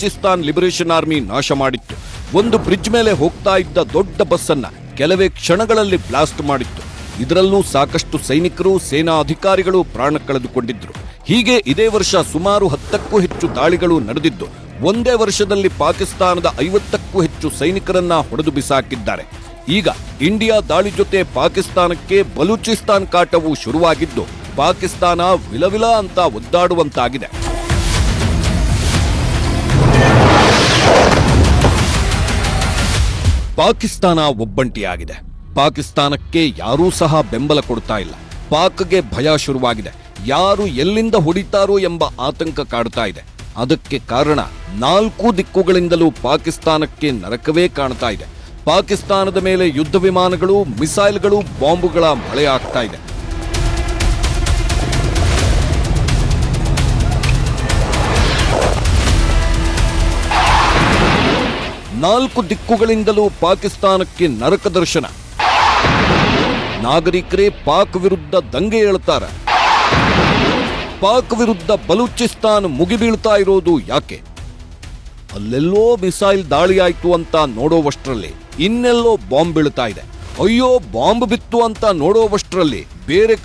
Balochistan liberation army ನಾಶ ಮಾಡಿತ್ತು. ಒಂದು ಬ್ರಿಡ್ಜ್ ಮೇಲೆ ಹೋಗ್ತಾ ಇದ್ದ ದೊಡ್ಡ ಬಸ್ ಅನ್ನ ಕೆಲವೇ ಕ್ಷಣಗಳಲ್ಲಿ ಬ್ಲಾಸ್ಟ್ ಮಾಡಿತ್ತು. ಇದರಲ್ಲೂ ಸಾಕಷ್ಟು ಸೈನಿಕರು, ಸೇನಾ ಅಧಿಕಾರಿಗಳು ಪ್ರಾಣ ಕಳೆದುಕೊಂಡಿದ್ರು. ಹೀಗೆ ಇದೇ ವರ್ಷ ಸುಮಾರು 10ಕ್ಕೂ ಹೆಚ್ಚು ದಾಳಿಗಳು ನಡೆದಿದ್ದು, ಒಂದೇ ವರ್ಷದಲ್ಲಿ ಪಾಕಿಸ್ತಾನದ 50ಕ್ಕೂ ಹೆಚ್ಚು ಸೈನಿಕರನ್ನ ಹೊಡೆದು ಬಿಸಾಕಿದ್ದಾರೆ. ಈಗ ಇಂಡಿಯಾ ದಾಳಿ ಜೊತೆ ಪಾಕಿಸ್ತಾನಕ್ಕೆ ಬಲೂಚಿಸ್ತಾನ್ ಕಾಟವು ಶುರುವಾಗಿದ್ದು, ಪಾಕಿಸ್ತಾನ ವಿಲವಿಲ ಅಂತ ಒದ್ದಾಡುವಂತಾಗಿದೆ. ಪಾಕಿಸ್ತಾನ ಒಬ್ಬಂಟಿಯಾಗಿದೆ. ಪಾಕಿಸ್ತಾನಕ್ಕೆ ಯಾರೂ ಸಹ ಬೆಂಬಲ ಕೊಡ್ತಾ ಇಲ್ಲ. ಪಾಕ್ಗೆ ಭಯ ಶುರುವಾಗಿದೆ. ಯಾರು ಎಲ್ಲಿಂದ ಹೊಡಿತಾರೋ ಎಂಬ ಆತಂಕ ಕಾಡ್ತಾ ಇದೆ. ಅದಕ್ಕೆ ಕಾರಣ 4 ದಿಕ್ಕುಗಳಿಂದಲೂ ಪಾಕಿಸ್ತಾನಕ್ಕೆ ನರಕವೇ ಕಾಣ್ತಾ ಇದೆ. ಪಾಕಿಸ್ತಾನದ ಮೇಲೆ ಯುದ್ಧ ವಿಮಾನಗಳು, ಮಿಸೈಲ್ಗಳು, ಬಾಂಬುಗಳ ಮಳೆ ಆಗ್ತಾ ಇದೆ. ನಾಲ್ಕು ದಿಕ್ಕುಗಳಿಂದಲೂ ಪಾಕಿಸ್ತಾನಕ್ಕೆ ನರಕ ದರ್ಶನ. ನಾಗರಿಕರೇ ಪಾಕ್ ವಿರುದ್ಧ ದಂಗೆ ಏಳ್ತಾರೆ. ಪಾಕ್ ವಿರುದ್ಧ ಬಲೂಚಿಸ್ತಾನ್ ಮುಗಿಬೀಳ್ತಾ ಇರೋದು ಯಾಕೆ? ಅಲ್ಲೆಲ್ಲೋ ಮಿಸೈಲ್ ದಾಳಿಯಾಯ್ತು ಅಂತ ನೋಡೋವಷ್ಟರಲ್ಲಿ ಇನ್ನೆಲ್ಲೋ ಬಾಂಬ್ ಬೀಳ್ತಾ ಇದೆ. ಅಯ್ಯೋ, ಬಾಂಬ್ ಬಿತ್ತು ಅಂತ ನೋಡೋವಷ್ಟರಲ್ಲಿ ಬೇರೆ